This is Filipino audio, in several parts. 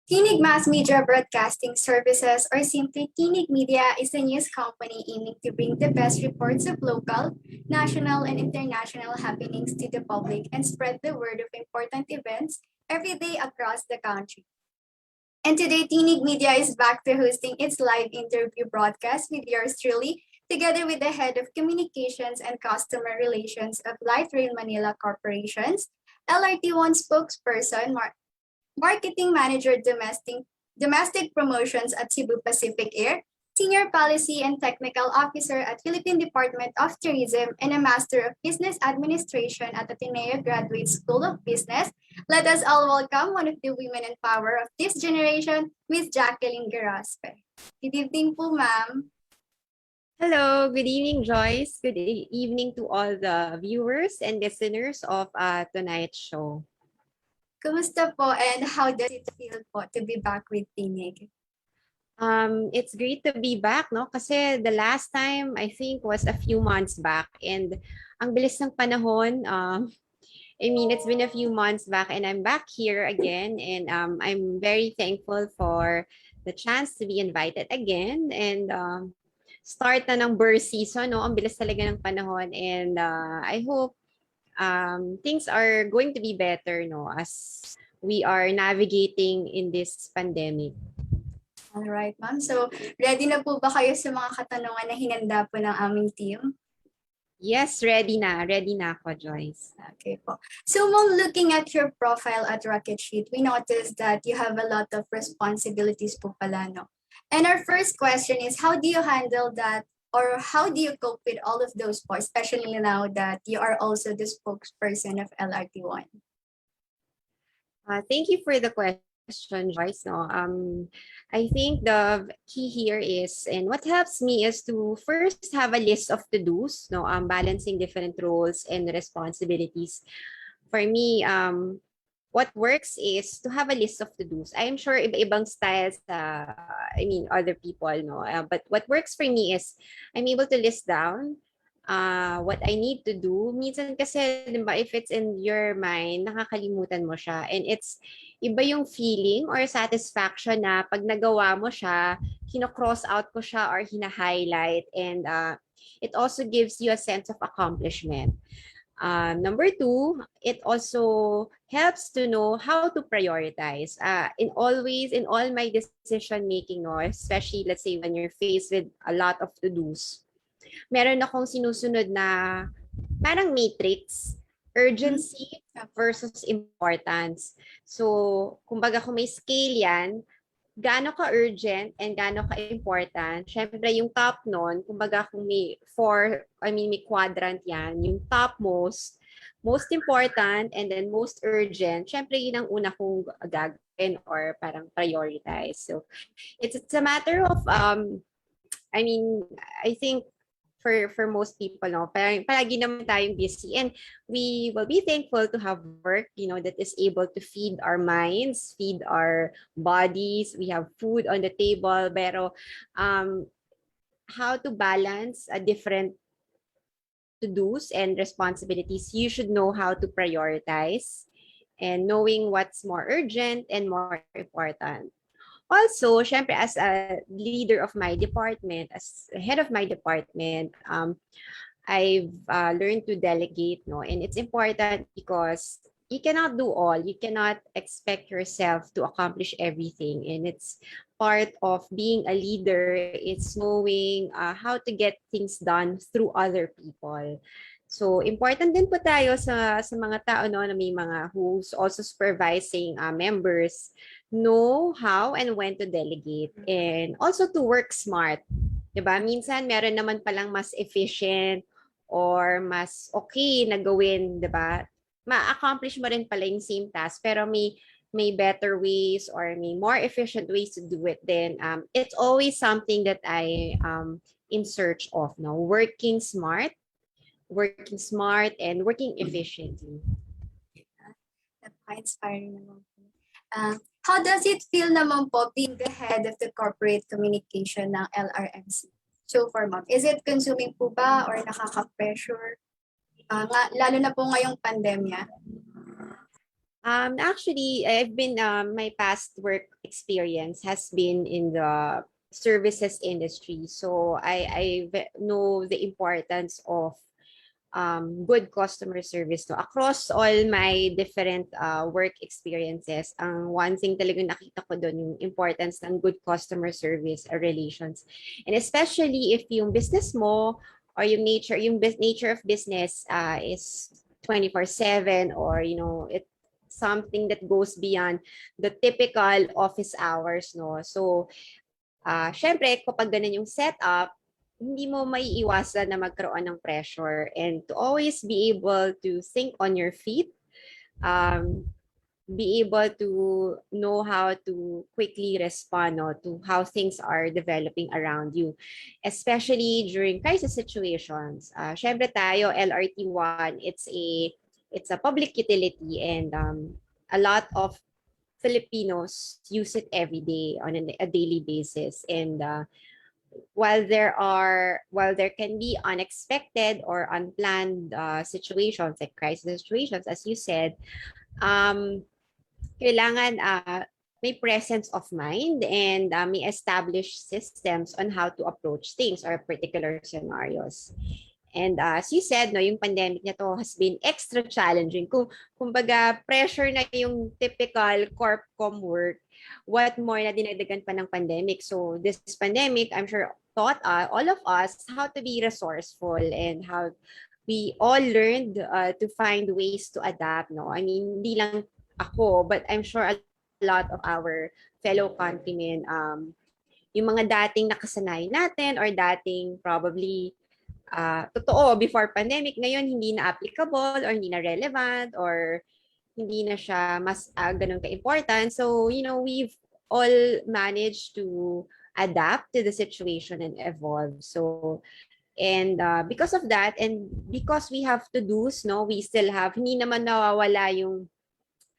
TINIG Mass Media Broadcasting Services, or simply TINIG Media, is a news company aiming to bring the best reports of local, national, and international happenings to the public and spread the word of important events every day across the country. And today, TINIG Media is back to hosting its live interview broadcast with yours truly, together with the Head of Communications and Customer Relations of Light Rail Manila Corporations, LRT-1 Spokesperson, Marketing Manager Domestic Promotions at Cebu Pacific Air, Senior Policy and Technical Officer at Philippine Department of Tourism, and a Master of Business Administration at Ateneo Graduate School of Business. Let us all welcome one of the women in power of this generation, Ms. Jacqueline Gorospe. Good evening po, ma'am. Hello, good evening, Joyce. Good evening to all the viewers and listeners of tonight's show. Kumusta po and how does it feel po to be back with TINIG? It's great to be back, no? Kasi the last time I think was a few months back, and ang bilis ng panahon. It's been a few months back and I'm back here again, and I'm very thankful for the chance to be invited again and start na ng birth season, no? Ang bilis talaga ng panahon, and I hope things are going to be better, no, as we are navigating in this pandemic. All right, ma'am. So, ready na po ba kayo sa mga katanungan na hinanda po ng aming team? Yes, ready na. Ready na ako, Joyce. Okay po. So, ma'am, looking at your profile at Rocket Sheet, we noticed that you have a lot of responsibilities po pala, no? And our first question is, how do you handle that, or how do you cope with all of those po, especially now that you are also the spokesperson of LRT-1? Thank you for the question, Joyce. No, I think the key here is, and what helps me is to first have a list of to-dos, no, balancing different roles and responsibilities. For me, what works is to have a list of to-dos. I am sure iba-ibang styles, other people, no. But what works for me is I'm able to list down what I need to do. Minsan kasi, diba, if it's in your mind, nakakalimutan mo siya. And it's iba yung feeling or satisfaction na pag nagawa mo siya, kino-cross out ko siya or hina-highlight. And it also gives you a sense of accomplishment. Number two, it also helps to know how to prioritize. In all my decision making, no, especially let's say when you're faced with a lot of to-dos, meron akong sinusunod na parang matrix, urgency versus importance. So, kumbaga kung may scale yan, gaano ka-urgent and gaano ka-important. Syempre, yung top nun, kumbaga kung may may quadrant yan, yung topmost, most important, and then most urgent, syempre yun ang una kong gagawin or parang prioritize. So, it's a matter of, I think, for most people, no, parang palagi naman tayong busy, and we will be thankful to have work, that is able to feed our minds, feed our bodies. We have food on the table, pero how to balance a different to-dos and responsibilities, you should know how to prioritize and knowing what's more urgent and more important. Also, syempre, as a leader of my department, as head of my department, I've learned to delegate, no? And it's important because you cannot do all. You cannot expect yourself to accomplish everything. And it's part of being a leader. It's knowing how to get things done through other people. So, important din po tayo sa mga tao, no, na may mga who's also supervising members, know how and when to delegate, and also to work smart. Diba? Minsan, meron naman palang mas efficient or mas okay na gawin, diba? Ma-accomplish mo rin pala yung same task, pero may better ways or may more efficient ways to do it. Then, it's always something that I in search of, no? Working smart and working efficiently. Napaka-inspiring naman po. How does it feel naman po being the head of the corporate communication ng LRMC? So far, ma'am, is it consuming po ba or nakaka-pressure? Lalo na po ngayong pandemya. Actually, I've been my past work experience has been in the services industry. So I know the importance of good customer service to across all my different work experiences. Ang one thing talagang nakita ko doon yung importance ng good customer service relations. And especially if yung business mo or nature of business is 24/7, or it something that goes beyond the typical office hours, no. So syempre, kapag ganun yung setup, hindi mo maiiwasan na magkaroon ng pressure, and to always be able to think on your feet, um, be able to know how to quickly respond, no, to how things are developing around you, especially during crisis situations. Syempre tayo, LRT-1, it's a public utility, and a lot of Filipinos use it every day on a daily basis. And while there can be unexpected or unplanned situations, like crisis situations, as you said, um, kailangan may presence of mind, and may established systems on how to approach things or particular scenarios. And as you said, no, yung pandemic na to has been extra challenging. Kumbaga, pressure na yung typical corp-com work. What more na dinagdagan pa ng pandemic. So this pandemic, I'm sure, taught all of us how to be resourceful, and how we all learned to find ways to adapt. No, I mean, hindi lang ako, but I'm sure a lot of our fellow countrymen, yung mga dating nakasanayan natin, or dating probably totoo before pandemic, ngayon hindi na applicable, or hindi na relevant, or hindi na siya mas ganun ka-important. So, we've all managed to adapt to the situation and evolve. So, and because of that, and because we have to do's, no, we still have, hindi naman nawawala yung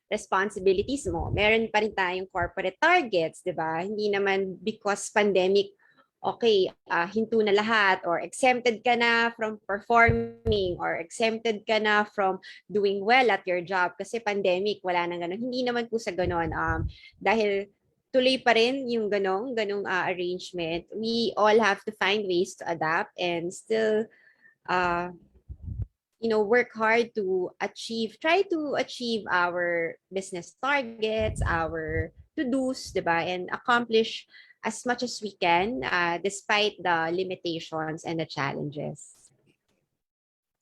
responsibilities mo. Meron pa rin tayong corporate targets, di ba? Hindi naman because pandemic, okay, hinto na lahat, or exempted ka na from performing, or exempted ka na from doing well at your job kasi pandemic, wala nang ganun. Hindi naman po sa ganun. Dahil tuloy pa rin yung ganong arrangement, we all have to find ways to adapt and still uh, work hard to try to achieve our business targets, our to-dos, diba? And accomplish as much as we can despite the limitations and the challenges.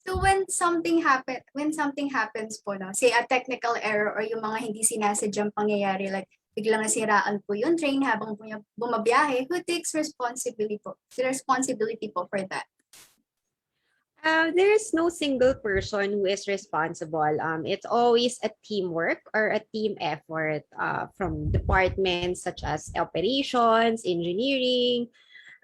So when something happens po, no, say a technical error or yung mga hindi sinasadyang pangyayari, like biglang nasiraan po yung train habang bumabiyahe, who takes responsibility po for that? There is no single person who is responsible. It's always a teamwork or a team effort from departments such as operations, engineering,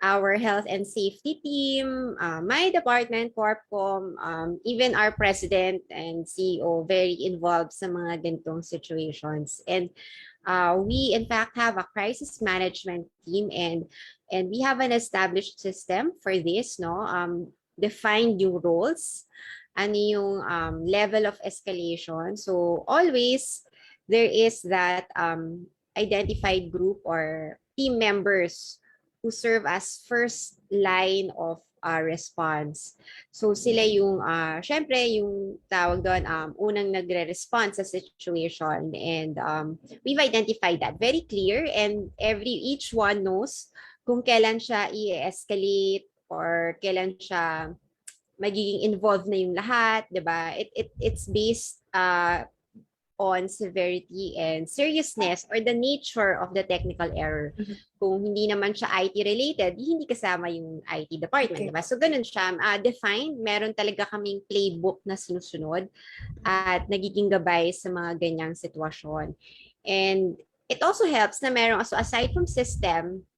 our health and safety team, my department, Corpcom, even our president and CEO very involved sa mga ganitong situations. And we in fact have a crisis management team, and we have an established system for this, no? Define new roles, ano yung level of escalation. So always there is that identified group or team members who serve as first line of response. So sila yung, syempre yung tawag doon, unang nagre-respond sa situation, and we've identified that very clear, and each one knows kung kailan siya i-escalate, or kailan siya magiging involved na yung lahat, 'di ba? It's based on severity and seriousness or the nature of the technical error. Kung hindi naman siya IT related, hindi kasama yung IT department, okay, 'di ba? So ganun siya, defined, meron talaga kaming playbook na sinusunod at nagiging gabay sa mga ganyang sitwasyon. And it also helps na meron, so aside from system,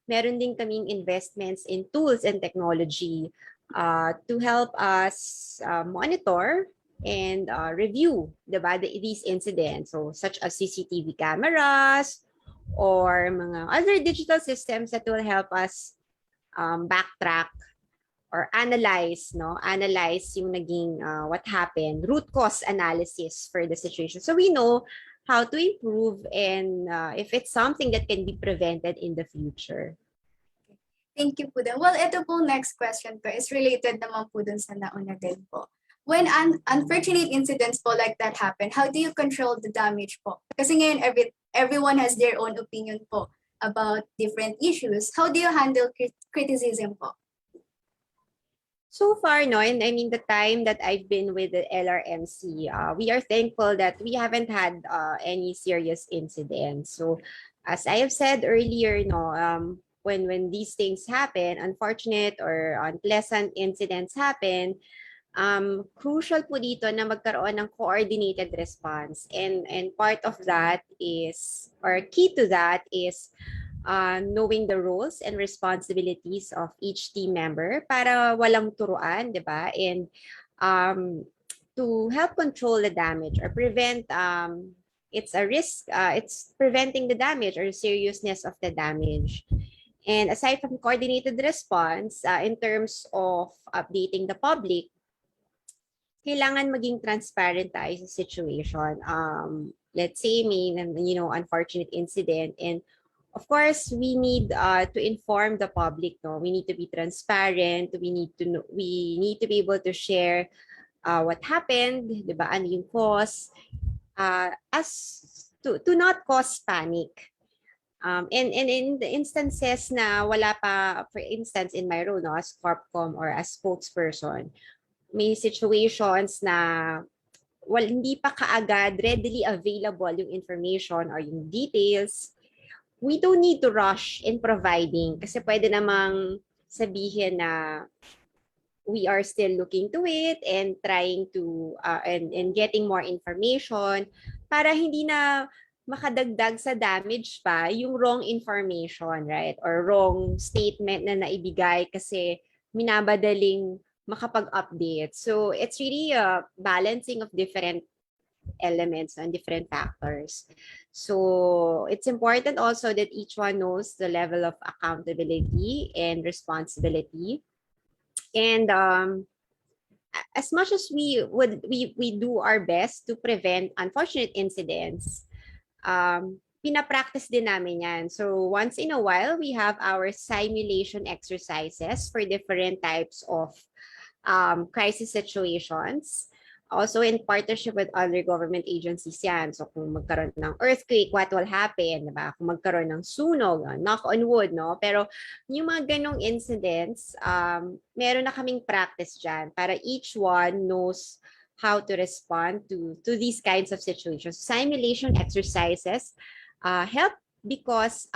meron din kaming investments in tools and technology to help us monitor and review, diba, these incidents. So such as CCTV cameras or mga other digital systems that will help us backtrack or analyze, no? Analyze yung naging what happened, root cause analysis for the situation. So we know how to improve and if it's something that can be prevented in the future. Thank you po din. Well, ito po next question ko is related naman po dun sa nauna din po. When unfortunate incidents po like that happen, how do you control the damage po? Kasi ngayon everyone has their own opinion po about different issues. How do you handle criticism po? So far, no, and I mean the time that I've been with the LRMC, we are thankful that we haven't had any serious incidents. So, as I have said earlier, no, when these things happen, unfortunate or unpleasant incidents happen, crucial po dito na magkaroon ng coordinated response. And part of that is, or key to that is, knowing the roles and responsibilities of each team member para walang turuan, di ba? And to help control the damage or prevent, it's a risk, it's preventing the damage or seriousness of the damage. And aside from coordinated response, in terms of updating the public, kailangan maging transparent tayo sa situation. Let's say may, unfortunate incident, and of course, we need to inform the public. No, we need to be transparent. We need to know, we need to be able to share what happened, di ba? Ano yung cause, as to not cause panic. And in the instances na wala pa, for instance, in my role, no, as Corpcom or as spokesperson, may situations na hindi pa kaagad readily available yung information or yung details. We don't need to rush in providing kasi pwede namang sabihin na we are still looking to it and trying to and getting more information para hindi na makadagdag sa damage pa yung wrong information, right? Or wrong statement na naibigay kasi minabadaling makapag-update. So it's really a balancing of different elements and different factors. So it's important also that each one knows the level of accountability and responsibility. And as much as we do our best to prevent unfortunate incidents, pinapractice din namin yan. So once in a while, we have our simulation exercises for different types of crisis situations. Also in partnership with other government agencies yan. So kung magkaroon ng earthquake, what will happen? Diba? Kung magkaroon ng sunog, knock on wood, no? Pero yung mga ganong incidents, meron na kaming practice dyan para each one knows how to respond to these kinds of situations. Simulation exercises help because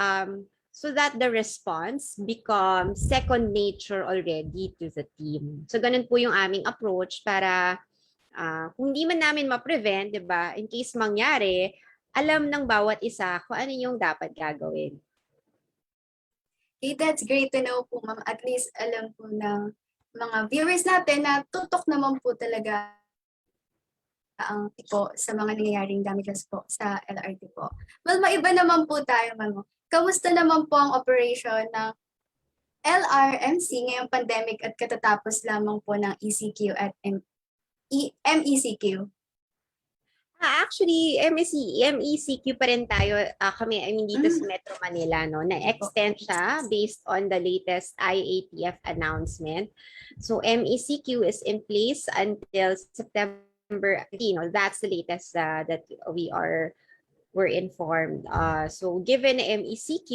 so that the response becomes second nature already to the team. So ganun po yung aming approach para kung di man namin ma-prevent, di ba, in case mangyari, alam ng bawat isa kung ano yung dapat gagawin. Okay, that's great to know po, ma'am. At least alam po ng mga viewers natin na tutok naman po talaga ang po sa mga nangyayaring damages po sa LRT po. Well, maiba naman po tayo, ma'am. Kamusta naman po ang operation ng LRMC ngayong pandemic at katatapos lamang po ng ECQ at MECQ? Actually, MECQ pa rin tayo kami, I mean, dito sa Metro Manila, no? Na-extend siya based on the latest IATF announcement. So, MECQ is in place until September 18. No? That's the latest that we're informed. So, given MECQ,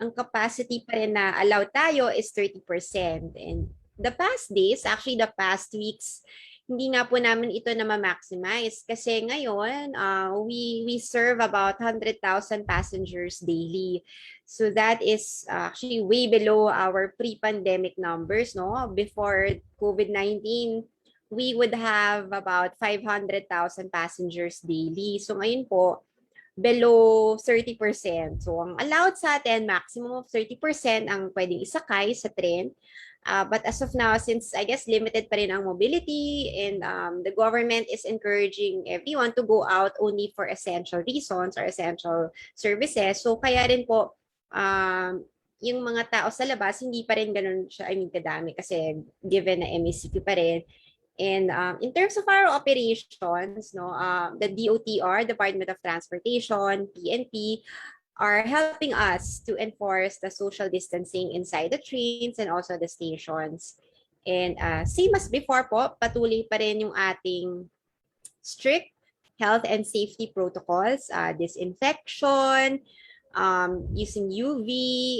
ang capacity pa rin na allow tayo is 30%. And the past days, actually the past weeks, hindi nga po namin ito na ma-maximize kasi ngayon we serve about 100,000 passengers daily. So that is actually way below our pre-pandemic numbers, no? Before COVID-19, we would have about 500,000 passengers daily. So ngayon po, below 30%. So ang allowed sa atin, maximum of 30% ang pwedeng isakay sa tren. But as of now, since I guess limited pa rin ang mobility and the government is encouraging everyone to go out only for essential reasons or essential services. So kaya rin po yung mga tao sa labas, hindi pa rin ganun siya, kadami kasi given na MECQ pa rin. And in terms of our operations, no, the DOTR, Department of Transportation, PNP, are helping us to enforce the social distancing inside the trains and also the stations. And same as before po, patuloy pa rin yung ating strict health and safety protocols, disinfection, using UV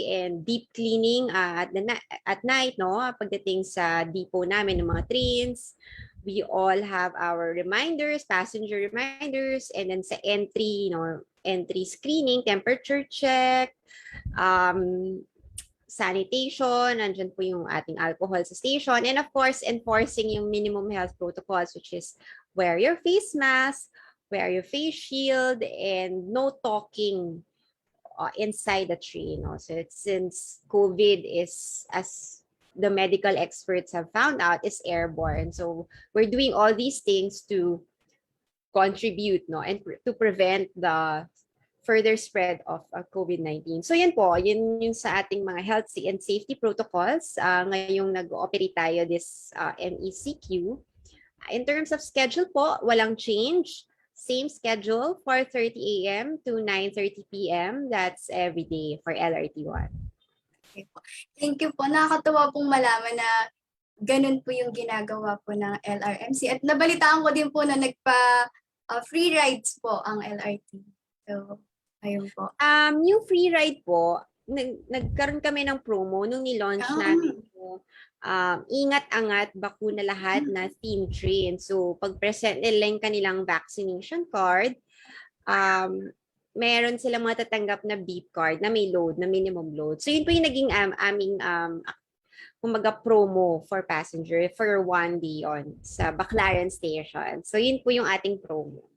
and deep cleaning at night, no? Pagdating sa depot namin ng mga trains, we all have our reminders, passenger reminders, and then sa entry, entry screening, temperature check, um, sanitation, nandyan po yung ating alcohol sa station, and of course, enforcing yung minimum health protocols, which is wear your face mask, wear your face shield, and no talking inside the train. So since COVID is, as the medical experts have found out, is airborne. So we're doing all these things to contribute, and to prevent the further spread of COVID-19. So yan po, yun yung sa ating mga health and safety protocols. Ngayong nag-ooperate tayo this MECQ. In terms of schedule po, walang change. Same schedule, 4:30 a.m. to 9:30 p.m. That's every day for LRT-1. Okay po. Thank you po. Nakakatuwa pong malaman na ganun po yung ginagawa po ng LRMC. At nabalitaan ko din po na free rides po ang LRT. So, ayun po. Yung free ride po, nagkaroon kami ng promo nung ni-launch namin yung ingat-angat, bakuna lahat na theme train. So, pag-present nila yung kanilang vaccination card, meron silang matatanggap na beep card na may load, na minimum load. So, yun po yung naging aming kumaga promo for passenger for 1 day on sa Baclaran Station. So, yun po yung ating promo.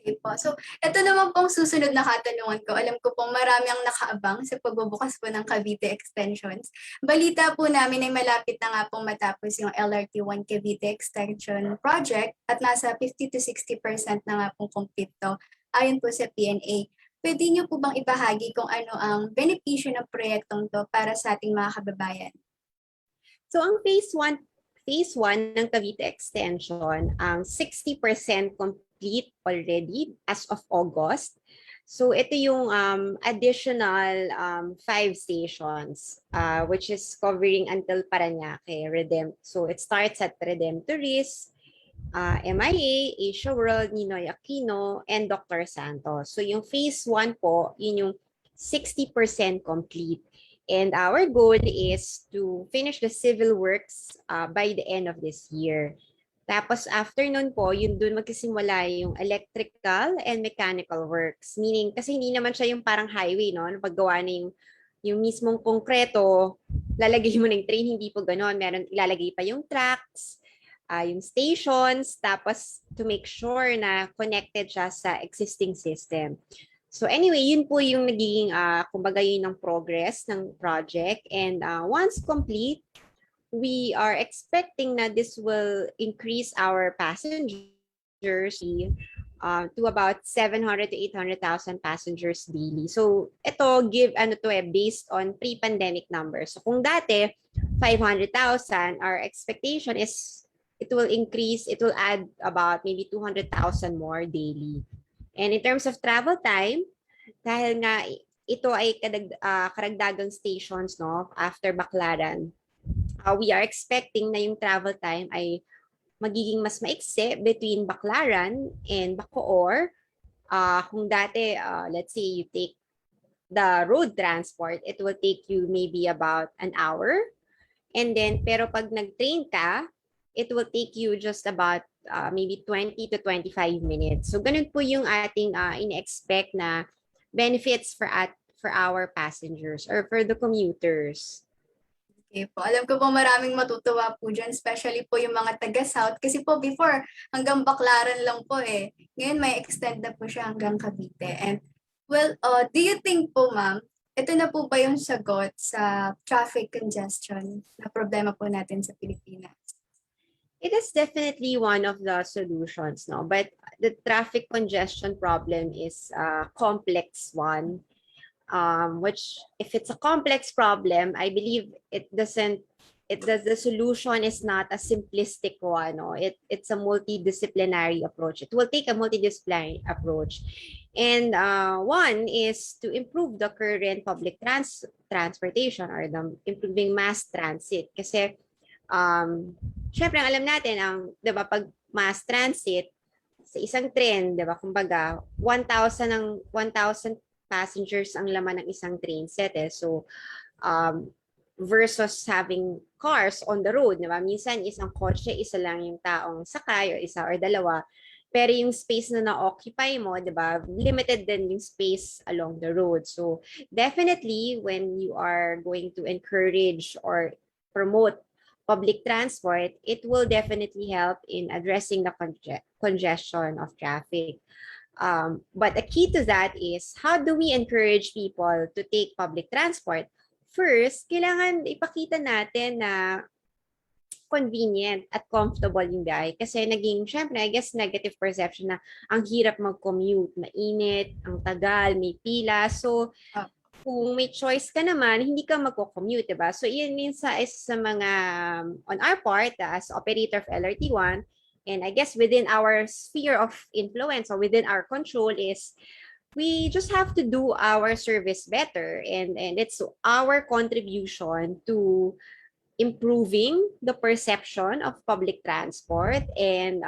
Okay po. So, ito naman pong susunod na katanungan ko. Alam ko pong marami ang nakaabang sa pagbubukas po ng Cavite Extensions. Balita po namin ay malapit na nga pong matapos yung LRT-1 Cavite Extension Project at nasa 50 to 60% na nga pong complete to. Ayon po sa PNA. Pwede niyo po bang ibahagi kung ano ang benepisyo ng proyektong to para sa ating mga kababayan? So, ang phase 1 ng Cavite Extension, ang 60% complete already as of August. So ito yung additional 5 stations which is covering until Parañaque, So it starts at Redemptoris, MIA, Asia World, Ninoy Aquino, and Dr. Santos. So yung phase 1 po, yun yung 60% complete. And our goal is to finish the civil works by the end of this year. Tapos after nun po, yun dun magsisimula yung electrical and mechanical works. Meaning, kasi hindi naman siya yung parang highway, no? Paggawa na yung mismong konkreto, lalagay mo ng train, hindi po gano'n. Meron, ilalagay pa yung tracks, yung stations, tapos to make sure na connected siya sa existing system. So anyway, yun po yung nagiging, kumbaga yun ng progress ng project. And once complete, we are expecting that this will increase our passengers to about 700 to 800,000 passengers daily. So ito based on pre-pandemic numbers. So kung dati 500,000, our expectation is it will add about maybe 200,000 more daily. And in terms of travel time, dahil nga ito ay karagdagang stations, no, after Baclaran, we are expecting na yung travel time ay magiging mas maikse between Baclaran and Bacoor. Kung dati, let's say you take the road transport, it will take you maybe about an hour. And then, pero pag nag-train ka, it will take you just about maybe 20 to 25 minutes. So, ganun po yung ating in-expect na benefits for our passengers or for the commuters. Okay po. Alam ko po maraming matutuwa po dyan, especially po yung mga taga-South. Kasi po before, hanggang Baclaran lang po eh. Ngayon may extend na po siya hanggang Cavite. And well, do you think po ma'am, ito na po ba yung sagot sa traffic congestion na problema po natin sa Pilipinas? It is definitely one of the solutions, no? But the traffic congestion problem is a complex one. which if it's a complex problem, I believe the solution is not a simplistic one. No? It's a multidisciplinary approach. It will take a multidisciplinary approach. And one is to improve the current public transportation or the improving mass transit. Kasi, syempre, alam natin, di ba, pag mass transit, sa isang train, di ba, kumbaga, 1,000 passengers ang laman ng isang train set eh. So, versus having cars on the road, di ba? Minsan, isang kotse, isa lang yung taong sakay, o isa or dalawa. Pero yung space na na-occupy mo, di ba, limited din yung space along the road. So, definitely, when you are going to encourage or promote public transport, it will definitely help in addressing the congestion of traffic. But a key to that is, how do we encourage people to take public transport? First, kailangan ipakita natin na convenient at comfortable yung biyahe. Kasi naging, syempre, I guess, negative perception na ang hirap mag-commute, mainit, ang tagal, may pila. So, kung may choice ka naman, hindi ka magko-commute, diba? So, yun isa sa mga, on our part, as operator of LRT-1, and I guess within our sphere of influence or within our control is, we just have to do our service better, and it's our contribution to improving the perception of public transport and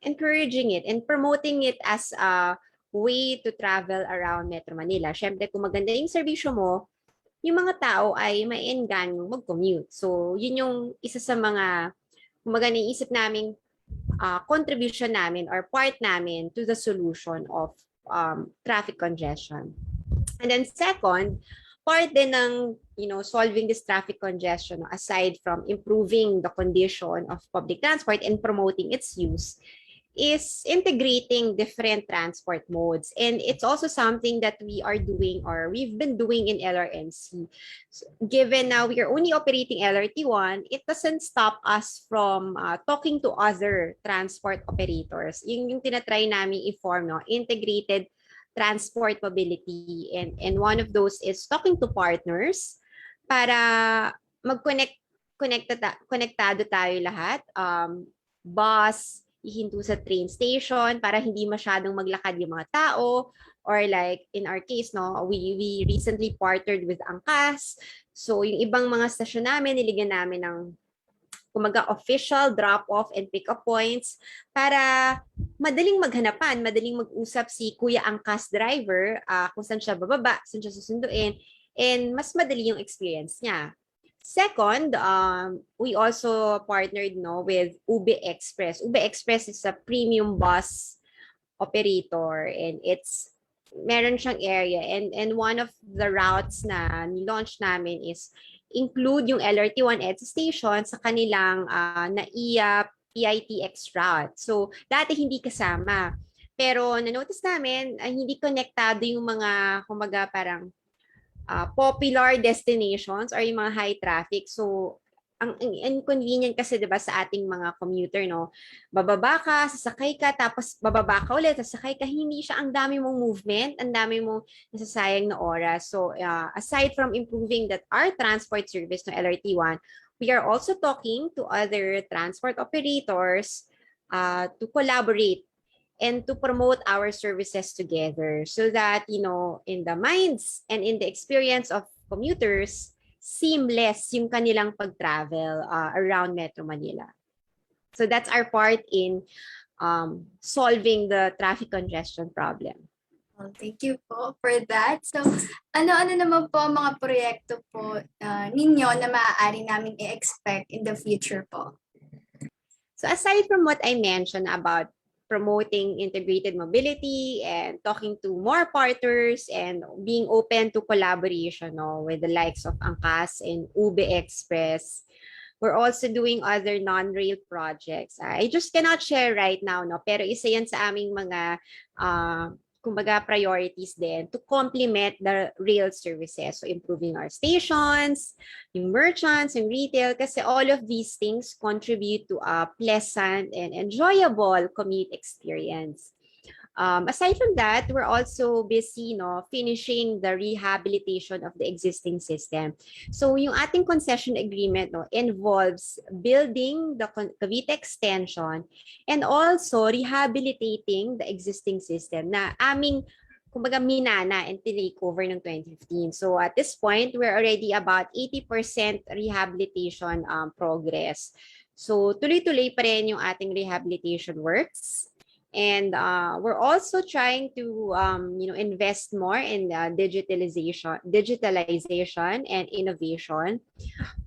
encouraging it and promoting it as a way to travel around Metro Manila. Syempre, kung maganda yung serbisyo mo, yung mga tao ay ma-enganyong mag-commute. So, yun yung isa sa mga, kung maganda iisip namin, contribution namin or part namin to the solution of traffic congestion. And then second, part din ng solving this traffic congestion, aside from improving the condition of public transport and promoting its use, is integrating different transport modes. And it's also something that we are doing or we've been doing in LRMC. So, given now we are only operating LRT-1, it doesn't stop us from talking to other transport operators. Yung tinatry namin i-form, no? Integrated transport mobility. And one of those is talking to partners para konektado tayo lahat. Bus, ihinto sa train station para hindi masyadong maglakad yung mga tao, or like in our case, no, we recently partnered with Angkas. So yung ibang mga stasyon namin, niligyan namin ng kumaga official drop-off and pick-up points para madaling maghanapan, madaling mag-usap si Kuya Angkas driver kung saan siya bababa, saan siya susunduin, and mas madali yung experience niya. Second, we also partnered with Ube Express. Ube Express is a premium bus operator, and meron siyang area, and one of the routes na ni-launch namin is include yung LRT-1 EDSA station sa kanilang NAIA PITX route. So, dati hindi kasama. Pero na-notice namin, hindi konektado yung mga, kumaga parang popular destinations or yung mga high traffic. So, ang inconvenient kasi 'di ba sa ating mga commuter, no? Bababa ka, sasakay ka, tapos bababa ka ulit, sasakay ka, hindi siya ang dami mong movement, ang dami mong nasasayang na oras. So, aside from improving our transport service no LRT-1, we are also talking to other transport operators to collaborate and to promote our services together so that, in the minds and in the experience of commuters, seamless yung kanilang pag-travel around Metro Manila. So that's our part in solving the traffic congestion problem. Well, thank you po for that. So, ano-ano naman po ang mga proyekto po ninyo na maaari namin i-expect in the future po? So aside from what I mentioned about promoting integrated mobility and talking to more partners and being open to collaboration with the likes of Angkas and Ube Express, we're also doing other non-rail projects. I just cannot share right now, pero isa yan sa aming mga kumbaga priorities din to complement the rail services. So improving our stations, yung merchants, yung retail, kasi all of these things contribute to a pleasant and enjoyable commute experience. Aside from that, we're also busy finishing the rehabilitation of the existing system. So yung ating concession agreement involves building the Cavite extension and also rehabilitating the existing system na aming kumbaga minana and tinake over ng 2015. So at this point, we're already about 80% rehabilitation progress. So tuloy-tuloy pa rin yung ating rehabilitation works. And we're also trying to invest more in digitalization and innovation.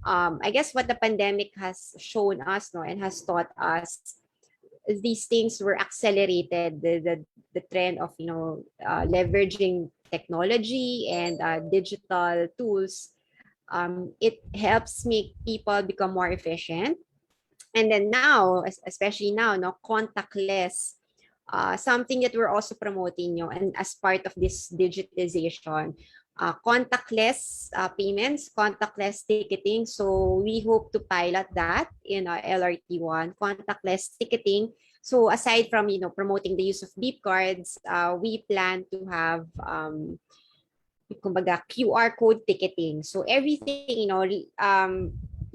I guess what the pandemic has shown us and has taught us, these things were accelerated, the trend of leveraging technology and digital tools. It helps make people become more efficient. And then now, especially now, contactless, something that we're also promoting, and as part of this digitization, contactless payments, contactless ticketing. So we hope to pilot that in LRT-1, contactless ticketing. So aside from promoting the use of beep cards, we plan to have kumbaga QR code ticketing. So everything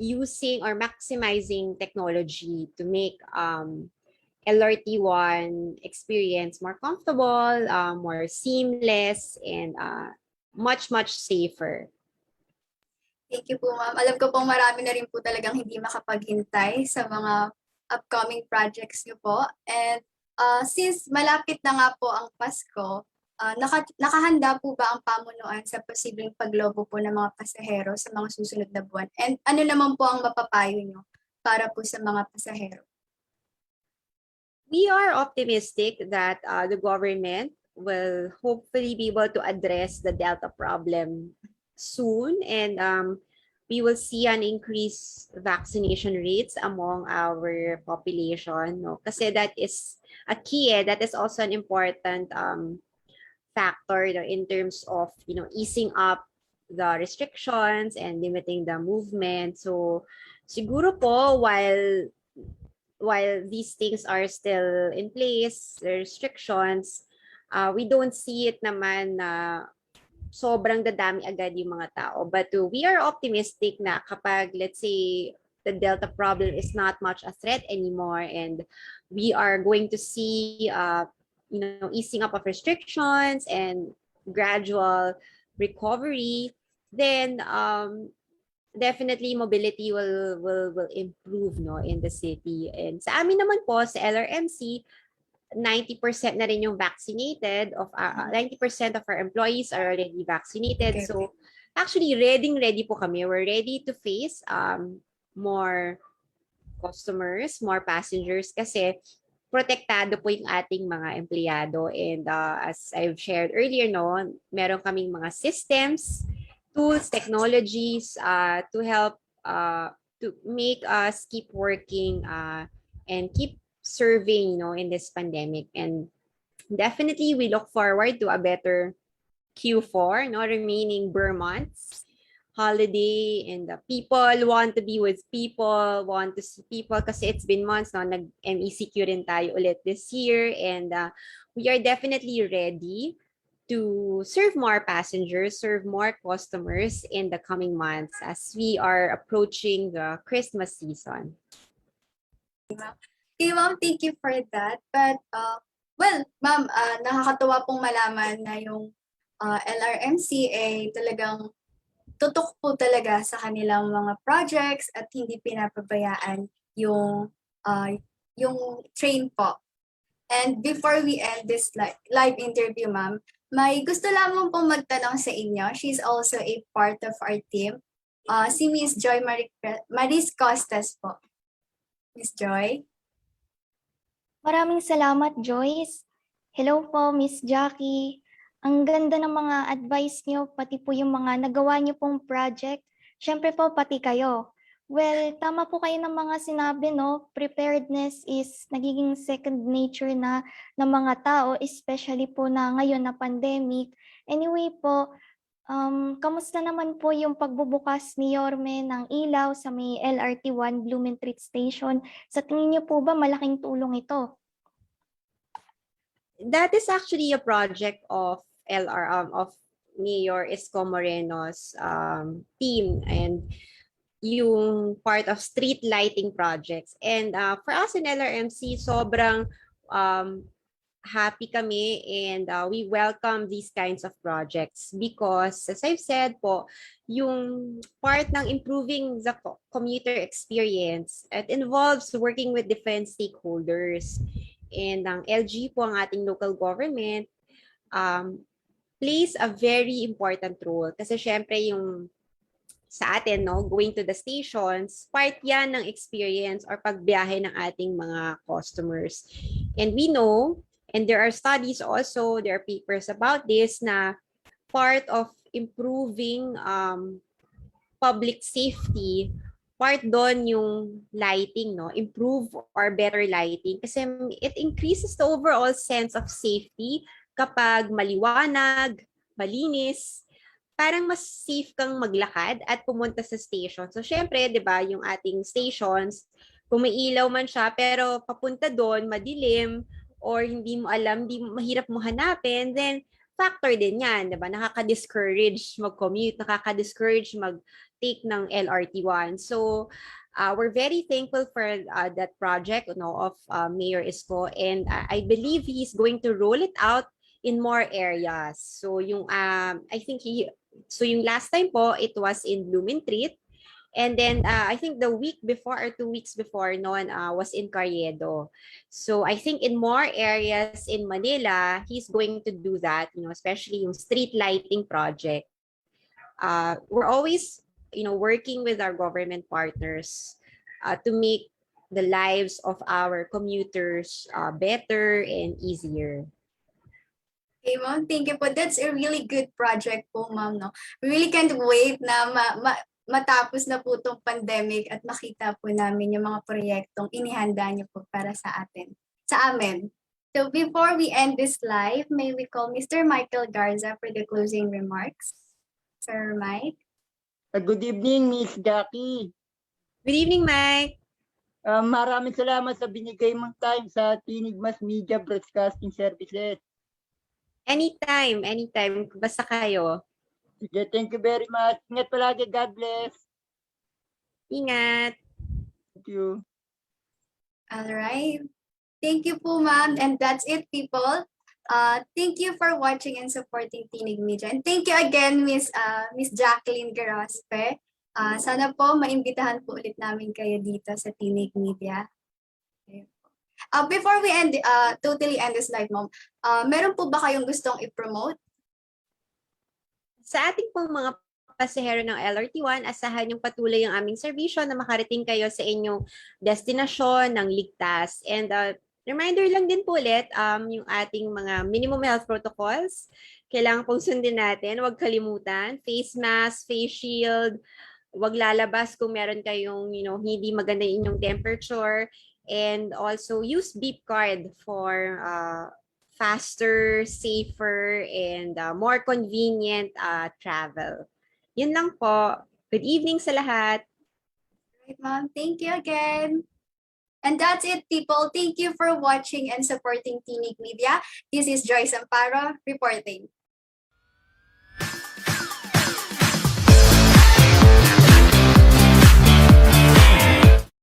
using or maximizing technology to make LRT-1 experience more comfortable, more seamless, and much safer. Thank you po, ma'am. Alam ko pong marami na rin po talagang hindi makapaghintay sa mga upcoming projects niyo po. And since malapit na nga po ang Pasko, nakahanda po ba ang pamunuan sa posibleng paglobo po ng mga pasahero sa mga susunod na buwan? And ano naman po ang mapapayo niyo para po sa mga pasahero? We are optimistic that the government will hopefully be able to address the Delta problem soon, and we will see an increased vaccination rates among our population. Kasi that is a key. That is also an important factor in terms of easing up the restrictions and limiting the movement. So siguro po while these things are still in place, the restrictions, we don't see it naman na sobrang dadami agad yung mga tao. But we are optimistic na kapag, let's say, the Delta problem is not much a threat anymore and we are going to see, easing up of restrictions and gradual recovery, then definitely mobility will improve in the city. And sa amin naman po sa LRMC, 90% na rin yung vaccinated of 90% of our employees are already vaccinated. Okay. So actually ready po kami. We're ready to face more customers, more passengers kasi protektado po yung ating mga empleyado. And as I've shared earlier, meron kaming mga systems, tools, technologies to help to make us keep working and keep serving in this pandemic. And definitely we look forward to a better Q4, remaining Burr months, holiday, and people want to be with people, want to see people kasi it's been months nag-MECQ rin tayo ulit this year, and we are definitely ready to serve more passengers, serve more customers in the coming months as we are approaching the Christmas season. Okay, ma'am, thank you for that. But, well, ma'am, nakakatuwa pong malaman na yung LRMC ay talagang tutok po talaga sa kanilang mga projects at hindi pinapabayaan yung train po. And before we end this live interview, ma'am, may gusto lamang pong magtanong sa inyo. She's also a part of our team. Si Miss Joy Maris Costas po. Miss Joy? Maraming salamat, Joyce. Hello po, Miss Jackie. Ang ganda ng mga advice niyo, pati po yung mga nagawa niyo pong project. Siyempre po, pati kayo. Well, tama po kayo ng mga sinabi, preparedness is nagiging second nature na ng mga tao, especially po na ngayon na pandemic. Anyway po, kamusta naman po yung pagbubukas ni Yorme ng ilaw sa may LRT-1 Blumentritt Station? Sa tingin niyo po ba malaking tulong ito? That is actually a project of of Mayor Isko Moreno's team, and yung part of street lighting projects. And for us in LRMC, sobrang um, happy kami, and we welcome these kinds of projects because, as I've said po, yung part ng improving the commuter experience, it involves working with different stakeholders. And ang LG po, ang ating local government, um, plays a very important role. Kasi syempre yung sa atin, no, going to the stations, part yan ng experience or pagbiyahe ng ating mga customers. And we know, and there are studies also, there are papers about this, na part of improving public safety, part doon yung lighting, no? Improve or better lighting. Kasi it increases the overall sense of safety kapag maliwanag, malinis, parang mas safe kang maglakad at pumunta sa station. So, syempre, di ba, yung ating stations, kung may ilaw man siya, pero papunta doon, madilim, or hindi mo alam, mahirap mo hanapin, then factor din yan, di ba? Nakaka-discourage mag-commute, nakaka-discourage mag-take ng LRT-1. So, we're very thankful for that project, of Mayor Isko, and I believe he's going to roll it out in more areas. So, yung, so yung last time po, it was in Blumentritt. And then I think the week before or 2 weeks before noon was in Carriedo. So I think in more areas in Manila, he's going to do that, especially yung street lighting project. We're always, working with our government partners to make the lives of our commuters better and easier. Okay, ma'am. Thank you po. That's a really good project po, ma'am. No? We really can't wait na matapos na po itong pandemic at makita po namin yung mga proyektong inihanda niyo po para sa amin. So before we end this live, may we call Mr. Michael Garza for the closing remarks. Sir Mike. Good evening, Miss Jackie. Good evening, Mike. Maraming salamat sa binigay mong time sa TINIG Media Broadcasting Services. Anytime. Basta kayo. Sige, thank you very much. Ingat palagi. God bless. Ingat. Thank you. All right. Thank you po, ma'am. And that's it, people. Thank you for watching and supporting TINIG Media. And thank you again, Miss Jacqueline Gorospe. Sana po maimbitahan po ulit namin kayo dito sa TINIG Media. Before we totally end this live, ma'am, meron po ba kayong gustong i-promote? Sa ating pong mga pasahero ng LRT-1, asahan yung patuloy ang aming serbisyo na makarating kayo sa inyong destinasyon ng ligtas. And reminder lang din po ulit, yung ating mga minimum health protocols, kailangan pong sundin natin, huwag kalimutan, face mask, face shield, huwag lalabas kung meron kayong, hindi maganda inyong temperature, and also use beep card for faster, safer, and more convenient travel. Yun lang po. Good evening sa lahat. Right, ma'am. Thank you again. And that's it, people. Thank you for watching and supporting TINIG Media. This is Joyce Amparo reporting.